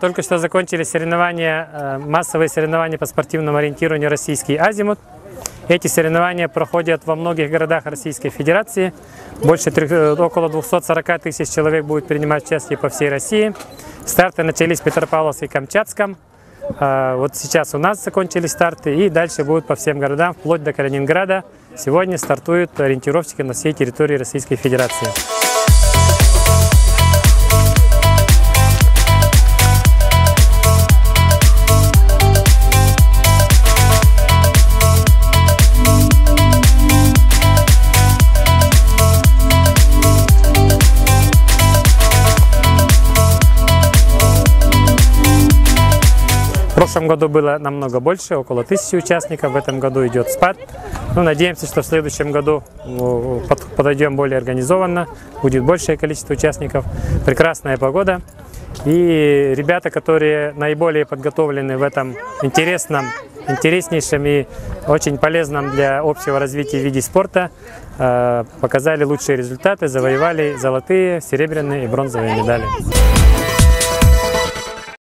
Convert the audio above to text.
только что закончились соревнования, массовые соревнования по спортивному ориентированию «Российский азимут». Эти соревнования проходят во многих городах Российской Федерации. Около 240 тысяч человек будет принимать участие по всей России. Старты начались в Петропавловске и Камчатском. Вот сейчас у нас закончились старты, и дальше будут по всем городам, вплоть до Калининграда. Сегодня стартуют ориентировщики на всей территории Российской Федерации. В прошлом году было намного больше, около 1000 участников. В этом году идет спад. Надеемся, что в следующем году подойдем более организованно, будет большее количество участников, прекрасная погода. И ребята, которые наиболее подготовлены в этом интереснейшем и очень полезном для общего развития виде спорта, показали лучшие результаты, завоевали золотые, серебряные и бронзовые медали.